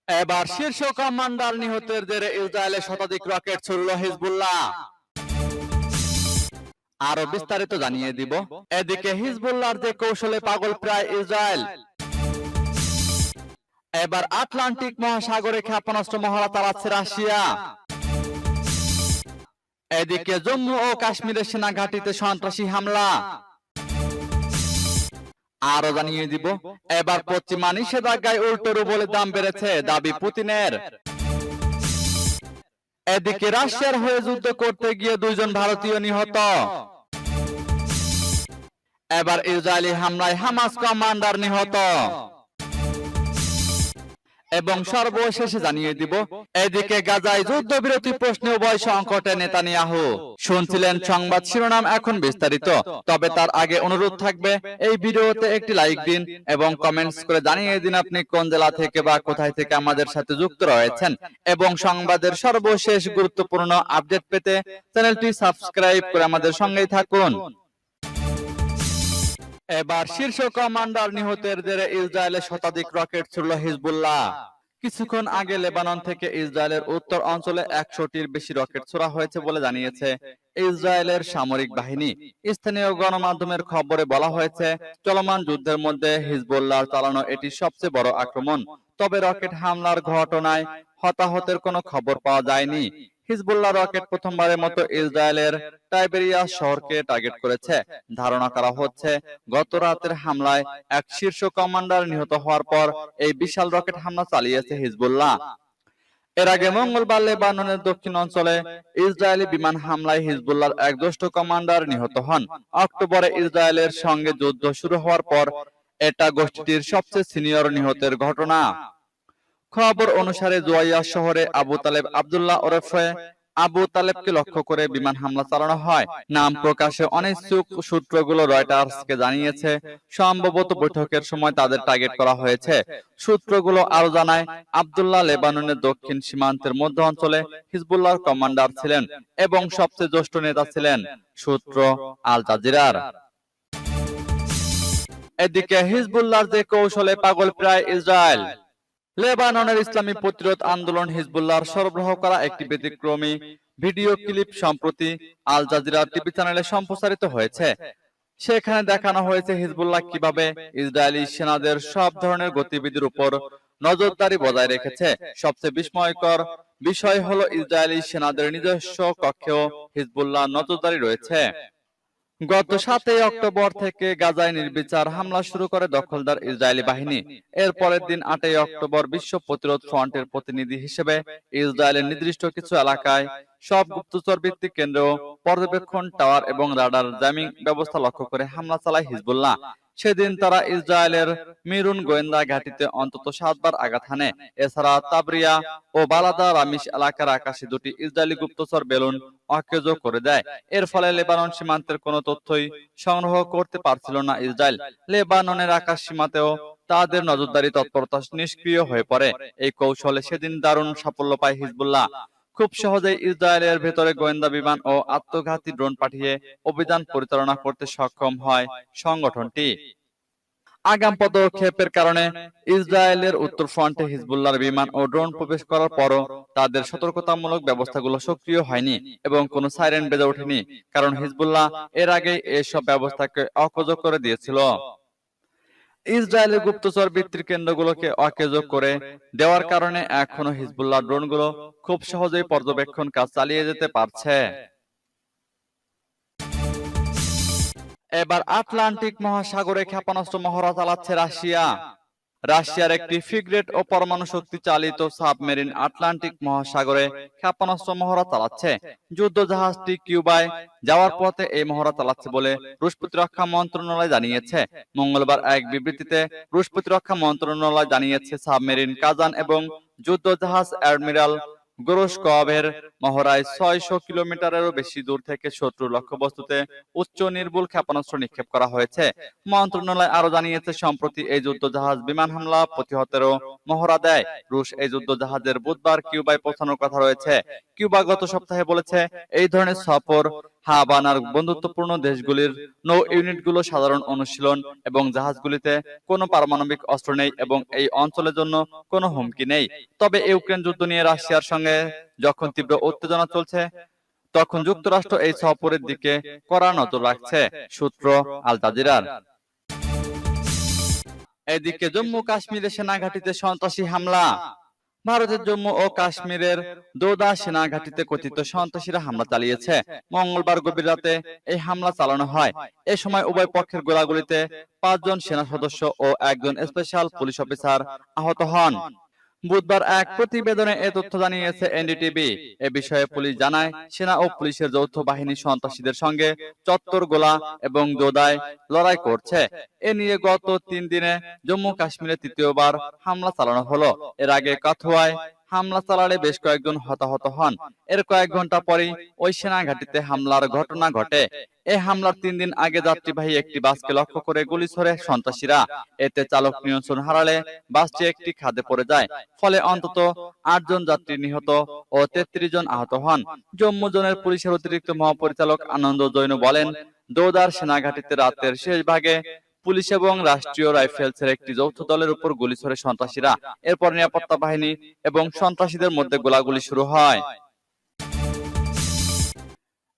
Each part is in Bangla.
এবার শীর্ষ কমান্ডার নিহতের জেরে ইসরায়েলে শতাধিক রকেট ছুড়ল হিজবুল্লাহ। আরো বিস্তারিত জানিয়ে দিব। এদিকে হিজবুল্লাহর যে কৌশলে পাগল প্রায় ইসরায়েল। এবার আটলান্টিক মহাসাগরে ক্ষেপণাস্ত্র মহড়া চালাচ্ছে রাশিয়া। এদিকে জম্মু ও কাশ্মীরের সেনা ঘাঁটিতে সন্ত্রাসী হামলা। আরো জানিয়ে দিব। এবার পশ্চিমা নিষেধাজ্ঞায় উল্টো রুবলে দাম বেড়েছে, দাবি পুতিনের। এদিকে রাশিয়ার হয়ে যুদ্ধ করতে গিয়ে 2 জন ভারতীয় নিহত। এবার ইসরায়েলি হামলায় হামাস কমান্ডার নিহত। এবং সর্বশেষে জানিয়ে দিব। এদিকে গাজায় যুদ্ধবিরতি প্রশ্নে উভয় সংকটে নেতানিয়াহু। শুনছিলেন সংবাদ শিরোনাম, এখন বিস্তারিত। তবে তার আগে অনুরোধ থাকবে এই ভিডিওতে একটি লাইক দিন এবং কমেন্টস করে জানিয়ে দিন আপনি কোন জেলা থেকে বা কোথায় থেকে আমাদের সাথে যুক্ত রয়েছেন। এবং সংবাদের সর্বশেষ গুরুত্বপূর্ণ আপডেট পেতে চ্যানেলটি সাবস্ক্রাইব করে আমাদের সঙ্গেই থাকুন। এবার শীর্ষ কমান্ডার নিহতের জেরে ইসরায়েলে শতাধিক রকেট ছুড়ল হিজবুল্লাহ। কিছুক্ষণ আগে লেবানন থেকে ইসরায়েলের উত্তর অঞ্চলে 100টির বেশি রকেট ছোড়া হয়েছে বলে জানিয়েছে ইসরায়েলের সামরিক বাহিনী। স্থানীয় গণমাধ্যমের খবরে বলা হয়েছে, চলমান যুদ্ধের মধ্যে হিজবুল্লাহর চালানো এটি সবচেয়ে বড় আক্রমণ। তবে রকেট হামলার ঘটনায় হতাহতের কোনো খবর পাওয়া যায়নি। হিজবুল্লাহ রকেট প্রথমবারের মতো ইসরায়েলের টাইবেরিয়াস শহরকে টার্গেট করেছে। ধারণা করা হচ্ছে গত রাতের হামলায় এক শীর্ষ কমান্ডার নিহত হওয়ার পর এই বিশাল রকেট হামলা চালিয়েছে হিজবুল্লাহ। এর আগে মঙ্গলবার লেবাননের দক্ষিণ অঞ্চলে ইসরায়েলি বিমান হামলায় হিজবুল্লাহর এক জ্যেষ্ঠ কমান্ডার নিহত হন। অক্টোবরে ইসরায়েলের সঙ্গে যুদ্ধ শুরু হওয়ার পর এটা গোষ্ঠীটির সবচেয়ে সিনিয়র নিহতের ঘটনা। খবর অনুসারে জুয়াইয়া শহরে আবু তালেব আব্দুল্লাহ ওরফে আবু তালেবকে লক্ষ্য করে বিমান হামলা চালানো হয়। নাম প্রকাশে অনিচ্ছুক সূত্রগুলো রয়টার্সকে জানিয়েছে, সম্ভবত বৈঠকের সময় তাদের টার্গেট করা হয়েছে। সূত্রগুলো আরো জানায়, আব্দুল্লাহ লেবাননের দক্ষিণ সীমান্তের মধ্য অঞ্চলে হিজবুল্লাহর কমান্ডার ছিলেন এবং সবচেয়ে জ্যেষ্ঠ নেতা ছিলেন। সূত্র আল জাজিরার। এদিকে হিজবুল্লাহর যে কৌশলে পাগল প্রায় ইসরায়েল। লেবাননের ইসলামী প্রতিরোধ আন্দোলন হিজবুল্লাহর সরবরাহ করা একটি ব্যতিক্রমী ভিডিও ক্লিপ সম্প্রতি আল জাজিরা টিভি চ্যানেলে সম্প্রচারিত হয়েছে। সেখানে দেখানো হয়েছে হিজবুল্লাহ কিভাবে ইসরায়েলি সেনাদের সব ধরনের গতিবিধির উপর নজরদারি বজায় রেখেছে। সবচেয়ে বিস্ময়কর বিষয় হলো ইসরায়েলি সেনাদের নিজস্ব কক্ষেও হিজবুল্লাহ নজরদারি রয়েছে। গত 7 অক্টোবর থেকে গাজায় নির্বিচার হামলা শুরু করে দখলদার ইসরায়েলি বাহিনী। এর পরের দিন 8 অক্টোবর বিশ্ব প্রতিরোধ ফ্রন্টের প্রতিনিধি হিসেবে ইসরায়েলের নির্দিষ্ট কিছু এলাকায় সব গুপ্তচর ভিত্তিক কেন্দ্র, পর্যবেক্ষণ টাওয়ার এবং রাডার জ্যামিং ব্যবস্থা লক্ষ্য করে হামলা চালায় হিজবুল্লাহ। সেদিন তারা ইসরায়েলের মিরুন গোয়েন্দা ঘাঁটিতে অন্তত 7 বার আঘাত হানে। এছাড়া তাবরিয়া ও বালাদা রামিশ এলাকার আকাশে 2টি ইসরায়েলি গুপ্তচর বেলুন অকেজ করে দেয়। এর ফলে লেবানন সীমান্তের কোনো তথ্যই সংগ্রহ করতে পারছিল না ইসরায়েল। লেবাননের আকাশ সীমাতেও তাদের নজরদারি তৎপরতা নিষ্ক্রিয় হয়ে পড়ে। এই কৌশলে সেদিন দারুণ সাফল্য পায় হিজবুল্লাহ। খুব সহজেই ইসরায়েলের ভেতরে গোয়েন্দা বিমান ও আত্মঘাতী ড্রোন পাঠিয়ে অভিযান পরিচালনা করতে সক্ষম হয় সংগঠনটি। আগাম পদক্ষেপের কারণে ইসরায়েলের উত্তর ফ্রন্টে হিজবুল্লাহর বিমান ও ড্রোন প্রবেশ করার পরও তাদের সতর্কতামূলক ব্যবস্থাগুলো সক্রিয় হয়নি এবং কোনো সাইরেন বেজে ওঠেনি, কারণ হিজবুল্লাহ এর আগেই এসব ব্যবস্থাকে অকেজ করে দিয়েছিল। ইসরায়েলের গুপ্তচর ভিত্তিক কেন্দ্রগুলোকে অকেজ করে দেওয়ার কারণে এখনো হিজবুল্লাহ ড্রোনগুলো খুব সহজেই পর্যবেক্ষণ কাজ চালিয়ে যেতে পারছে। এবার আটলান্টিক মহাসাগরে ক্ষেপণাস্ত্র মহড়া চালাচ্ছে রাশিয়া। রাশিয়ার একটি ফ্রিগেট ও পরমাণু শক্তি চালিত সাবমেরিন আটলান্টিক মহাসাগরে ক্ষেপণাস্ত্র মহড়া চালাচ্ছে। যুদ্ধ জাহাজটি কিউবায় যাওয়ার পথে এই মহড়া চালাচ্ছে বলে রুশ প্রতিরক্ষা মন্ত্রণালয় জানিয়েছে। মঙ্গলবার এক বিবৃতিতে রুশ প্রতিরক্ষা মন্ত্রণালয় জানিয়েছে, সাবমেরিন কাজান এবং যুদ্ধ জাহাজ অ্যাডমিরাল গোরোশকভের মহড়ায় 600 কিলোমিটারেরও বেশি দূর থেকে শত্রুর লক্ষ্যবস্তুতে উচ্চ নির্ভুল ক্ষেপণাস্ত্র নিক্ষেপ করা হয়েছে। মন্ত্রণালয় আরো জানিয়েছে, সম্প্রতি এই যুদ্ধ জাহাজ বিমান হামলা প্রতিহতেরও মহড়া দেয়। রুশ এই যুদ্ধ জাহাজের বুধবার কিউবায় পৌঁছানোর কথা রয়েছে। কিউবা গত সপ্তাহে বলেছে, এই ধরনের সফর হাভানার বন্ধুত্বপূর্ণ দেশগুলির নৌ ইউনিটগুলো সাধারণ অনুশীলন এবং জাহাজগুলিতে কোনো পারমাণবিক অস্ত্র নেই এবং এই অঞ্চলের জন্য কোনো হুমকি নেই। তবে ইউক্রেন যুদ্ধ নিয়ে রাশিয়ার সঙ্গে যখন তীব্র উত্তেজনা চলছে, তখন যুক্তরাষ্ট্র এই সফরের দিকে কড়া নজর রাখছে। সূত্র আল জাজিরার। এদিকে জম্মু কাশ্মীরে সেনাঘাঁটিতে সন্ত্রাসী হামলা। ভারতের জম্মু ও কাশ্মীরের দোদা সেনাঘাঁটিতে কথিত সন্ত্রাসীরা হামলা চালিয়েছে। মঙ্গলবার গভীর রাতে এই হামলা চালানো হয়। এ সময় উভয় পক্ষের গোলাগুলিতে 5 জন সেনা সদস্য ও একজন স্পেশাল পুলিশ অফিসার আহত হন। বুধবার এক প্রতিবেদনে এ তথ্য জানিয়েছে এনডিটিভি। এ বিষয়ে পুলিশ জানায়, সেনা ও পুলিশের যৌথ বাহিনী সন্ত্রাসীদের সঙ্গে চত্বর গোলা এবং দোদায় লড়াই করছে। এ নিয়ে গত 3 দিনে জম্মু কাশ্মীরে তৃতীয়বার হামলা চালানো হলো। এর আগে কাথুয়ায় হামলা চালালে বেশ কয়েকজন হতাহত হন। এর কয়েক ঘন্টা পরেই ওই সেনাঘাঁটিতে হামলার ঘটনা ঘটে। এই হামলার 3 দিন আগে যাত্রীবাহী একটি বাসকে লক্ষ্য করে গুলি ছোড়ে সন্ত্রাসীরা। এতে চালক নিয়ন্ত্রণ হারালে বাসটি একটি খাদে পড়ে যায়। ফলে অন্তত 8 জন যাত্রী নিহত ও 33 জন আহত হন। জম্মু জোনের পুলিশের অতিরিক্ত মহাপরিচালক আনন্দ জৈন বলেন, দোদার সেনাঘাঁটিতে রাতের শেষ ভাগে পুলিশ এবং রাষ্ট্রীয় রাইফেলসের একটি যৌথ দলের উপর গুলি ছোড়ে সন্ত্রাসীরা। এরপর নিরাপত্তা বাহিনী এবং সন্ত্রাসীদের মধ্যে গোলাগুলি শুরু হয়।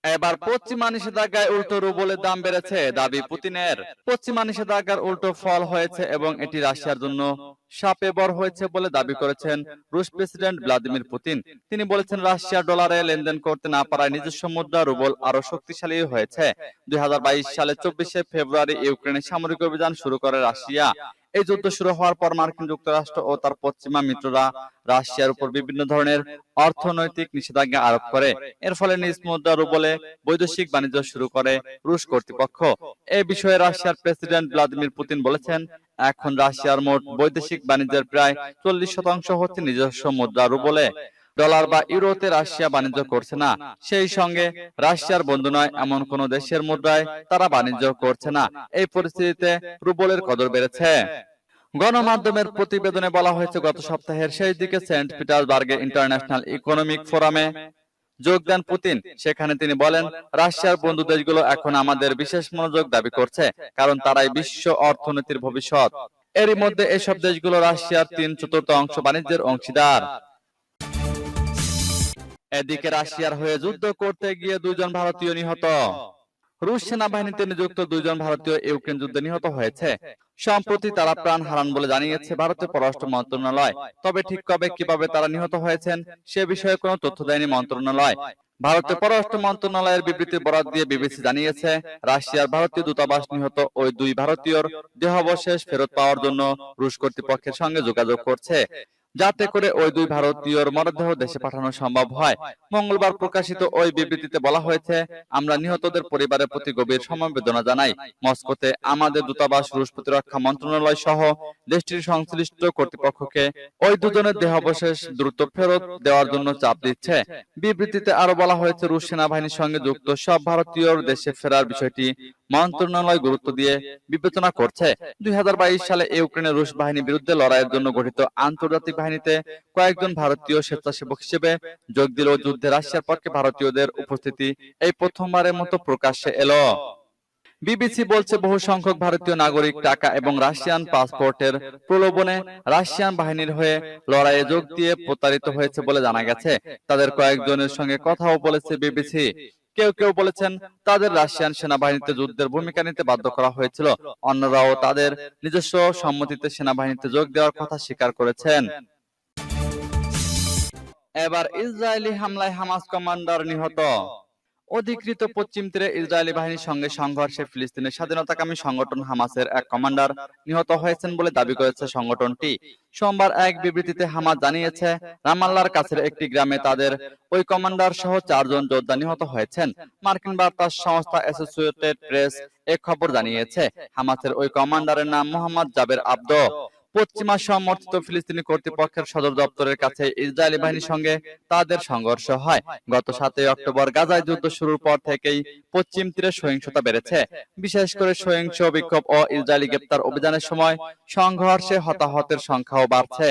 এবার পশ্চিমা নিষেধাজ্ঞায় উল্টো রুবলের দাম বেড়েছে, দাবি পুতিনের। পশ্চিমা নিষেধাজ্ঞার উল্টো ফল হয়েছে এবং এটি রাশিয়ার জন্য শাপে বর হয়েছে বলে দাবি করেছেন রুশ প্রেসিডেন্ট ভ্লাদিমির পুতিন। তিনি বলেছেন, রাশিয়ার ডলারে লেনদেন করতে না পারায় নিজস্ব মুদ্রা রুবল আরো শক্তিশালী হয়েছে। 2022 সালে 24শে ফেব্রুয়ারি ইউক্রেনে সামরিক অভিযান শুরু করে রাশিয়া। এই যুদ্ধ শুরু হওয়ার পর মার্কিন যুক্তরাষ্ট্র ও তার পশ্চিমা মিত্ররা রাশিয়ার উপর বিভিন্ন ধরনের অর্থনৈতিক নিষেধাজ্ঞা আরোপ করে। এর ফলে নিজ মুদ্রা রুবলে বৈদেশিক বাণিজ্য শুরু করে রুশ কর্তৃপক্ষ। এ বিষয়ে রাশিয়ার প্রেসিডেন্ট ভ্লাদিমির পুতিন বলেছেন, এখন রাশিয়ার মোট বৈদেশিক বাণিজ্যের প্রায় 40% হচ্ছে নিজস্ব মুদ্রা রুবলে। ডলার বা ইউরোতে রাশিয়া বাণিজ্য করছে না। সেই সঙ্গে রাশিয়ার বন্ধু নয় এমন কোন দেশের মুদ্রায় তারা বাণিজ্য করছে না। এই পরিস্থিতিতে রুবলের কদর বেড়েছে। গণমাধ্যমের প্রতিবেদনে বলা হয়েছে, গত সপ্তাহের শেষ দিকে সেন্ট পিটার্সবার্গে ইন্টারন্যাশনাল ইকোনমিক ফোরামে যোগ দেন পুতিন। সেখানে তিনি বলেন, রাশিয়ার বন্ধু দেশগুলো এখন আমাদের বিশেষ মনোযোগ দাবি করছে, কারণ তারাই বিশ্ব অর্থনীতির ভবিষ্যৎ। এরই মধ্যে এসব দেশগুলো রাশিয়ার 3/4 বাণিজ্যের অংশীদার। এদিকে রাশিয়ার হয়ে যুদ্ধ করতে গিয়ে 2 জন ভারতীয় নিহত। রুশ সেনাবাহিনীতে নিযুক্ত 2 জন ভারতীয় ইউক্রেন যুদ্ধে নিহত হয়েছে। সম্প্রতি তারা প্রাণ হারান বলে জানিয়েছে ভারতের পররাষ্ট্র মন্ত্রণালয়। তবে ঠিক কবে কিভাবে তারা নিহত হয়েছেন সে বিষয়ে কোনো তথ্য দেয়নি মন্ত্রণালয়। ভারতের পররাষ্ট্র মন্ত্রণালয়ের বিবৃতির বরাত দিয়ে বিবিসি জানিয়েছে, রাশিয়ার ভারতীয় দূতাবাস নিহত ওই 2 ভারতীয়র দেহাবশেষ ফেরত পাওয়ার জন্য রুশ কর্তৃপক্ষের সঙ্গে যোগাযোগ করছে, যাতে করে ওই 2 ভারতীয়র মরদেহ দেশে পাঠানো সম্ভব হয়। মঙ্গলবার প্রকাশিত ওই বিবৃতিতে বলা হয়েছে, আমরা নিহতদের পরিবারের প্রতি গভীর সমবেদনা জানাই। মস্কোতে আমাদের দূতাবাস রুশ প্রতিরক্ষা মন্ত্রণালয় সহ দেশটির সংশ্লিষ্ট কর্তৃপক্ষকে ওই 2 জনের দেহাবশেষ দ্রুত ফেরত দেওয়ার জন্য চাপ দিচ্ছে। বিবৃতিতে আরো বলা হয়েছে, রুশ সেনাবাহিনীর সঙ্গে যুক্ত সব ভারতীয়র দেশে ফেরার বিষয়টি মন্ত্রণালয় গুরুত্ব দিয়ে বিবেচনা করছে। 2022 সালে ইউক্রেনের রুশ বাহিনীর বিরুদ্ধে লড়াইয়ের জন্য গঠিত আন্তর্জাতিক বাহিনীতে কয়েকজন ভারতীয় স্বেচ্ছাসেবক হিসেবে যোগ দিলেও যুদ্ধে রাশিয়ার পক্ষে ভারতীয়দের উপস্থিতি এই প্রথমবারের মতো প্রকাশ্যে এলো। বিবিসি বলছে, বহু সংখ্যক ভারতীয় নাগরিক টাকা এবং রাশিয়ান পাসপোর্টের প্রলোভনে রাশিয়ান বাহিনীর হয়ে লড়াইয়ে যোগ দিয়ে প্রতারিত হয়েছে বলে জানা গেছে। তাদের কয়েকজনের সঙ্গে কথাও বলেছে বিবিসি। কেউ কেউ বলেছেন, তাদের রাশিয়ান সেনাবাহিনীতে যুদ্ধের ভূমিকা নিতে বাধ্য করা হয়েছিল। অন্যরাও তাদের নিজস্ব সম্মতিতে সেনাবাহিনীতে যোগ দেওয়ার কথা স্বীকার করেছেন। এবার ইসরায়েলি হামলায় হামাস কমান্ডার নিহত। অধিকৃত পশ্চিম তীরে ইসরায়েলি বাহিনীর সঙ্গে সংঘর্ষে ফিলিস্তিনের স্বাধীনতাকামী সংগঠন হামাসের এক কমান্ডার নিহত হয়েছেন বলে দাবি করেছে সংগঠনটি। সোমবার এক বিবৃতিতে হামাস জানিয়েছে, রামাল্লার কাছের একটি গ্রামে তাদের ওই কমান্ডার সহ 4 জন যোদ্ধা নিহত হয়েছেন। মার্কিন বার্তা সংস্থা অ্যাসোসিয়েটেড প্রেস এ খবর জানিয়েছে। হামাসের ওই কমান্ডারের নাম মোহাম্মদ জাবের আব্দ। পশ্চিমা সমর্থিত ফিলিস্তিনি কর্তৃপক্ষের সদর দপ্তরের কাছে ইসরায়েলি বাহিনীর সঙ্গে তাদের সংঘর্ষ হয়। গত 7 অক্টোবর গাজায় যুদ্ধ শুরুর পর থেকেই পশ্চিম তীরে সহিংসতা বেড়েছে। বিশেষ করে সহিংস বিক্ষোভ ও ইসরায়েলি গ্রেপ্তার অভিযানের সময় সংঘর্ষে হতাহতের সংখ্যাও বাড়ছে।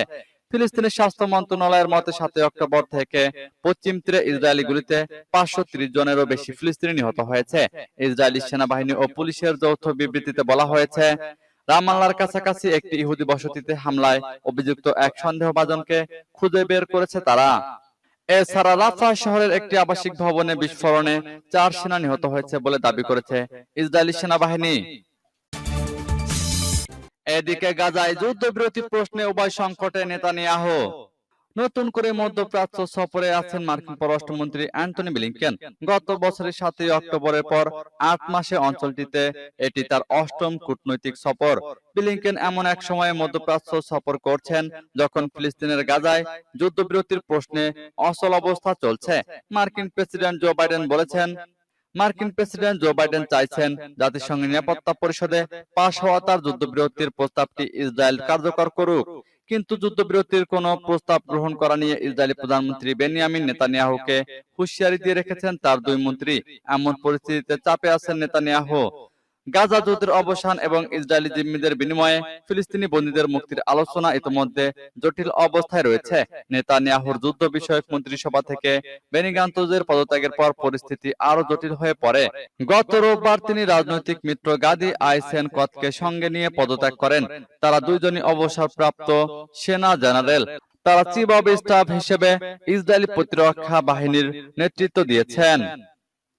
ফিলিস্তিনের স্বাস্থ্য মন্ত্রণালয়ের মতে 7 অক্টোবর থেকে পশ্চিম তীরে ইসরায়েলি গুলিতে 530 জনেরও বেশি ফিলিস্তিনি নিহত হয়েছে। ইসরায়েলি সেনাবাহিনী ও পুলিশের যৌথ বিবৃতিতে বলা হয়েছে, রামাল্লার কাছাকাছি একটি ইহুদি বসতিতে হামলায় অভিযুক্ত এক সন্দেহভাজনকে খুঁজে বের করেছে তারা। এছাড়া রাফা শহরের একটি আবাসিক ভবনে বিস্ফোরণে 4 সেনা নিহত হয়েছে বলে দাবি করেছে ইসরায়েলি সেনাবাহিনী। এদিকে গাজায় যুদ্ধবিরতি প্রশ্নে উভয় সংকটে নেতানিয়াহু। নতুন করে মধ্যপ্রাচ্য সফরে আছেন মার্কিন পররাষ্ট্রমন্ত্রী অ্যান্টনি ব্লিংকেন। গত বছরের 7 অক্টোবরের পর 8 মাসে অঞ্চলটিতে এটি তার 8ম কূটনৈতিক সফর। ব্লিংকেন এমন এক সময়ে মধ্যপ্রাচ্য সফর করছেন যখন ফিলিস্তিনের গাজায় যুদ্ধবিরতির প্রশ্নে অচল অবস্থা চলছে। মার্কিন প্রেসিডেন্ট জো বাইডেন চাইছেন জাতিসংঘের নিরাপত্তা পরিষদে পাশ হওয়া তার যুদ্ধবিরতির প্রস্তাবটি ইসরায়েল কার্যকর করুক। কিন্তু যুদ্ধবিরতির কোনো প্রস্তাব গ্রহণ করা নিয়ে ইসরায়েলি প্রধানমন্ত্রী বেনিয়ামিন নেতানিয়াহুকে হুঁশিয়ারি দিয়ে রেখেছেন তার 2 মন্ত্রী। এমন পরিস্থিতিতে চাপে আছেন নেতানিয়াহু। গাজা যুদ্ধের অবসান এবং ইসরায়েলি জিম্মিদের বিনিময়ে ফিলিস্তিনি বন্দীদের মুক্তির আলোচনা ইতিমধ্যে জটিল অবস্থায় রয়েছে। নেতানিয়াহুর যুদ্ধ বিষয়ক মন্ত্রিসভা থেকে বেনি গান্তজের পদত্যাগের পর পরিস্থিতি আরো জটিল হয়ে পড়ে। গত রোববার তিনি রাজনৈতিক মিত্র গাদি আইসেনকতকে সঙ্গে নিয়ে পদত্যাগ করেন। তারা দুইজনই অবসরপ্রাপ্ত সেনা জেনারেল। তারা চিফ অব স্টাফ হিসেবে ইসরায়েলি প্রতিরক্ষা বাহিনীর নেতৃত্ব দিয়েছেন।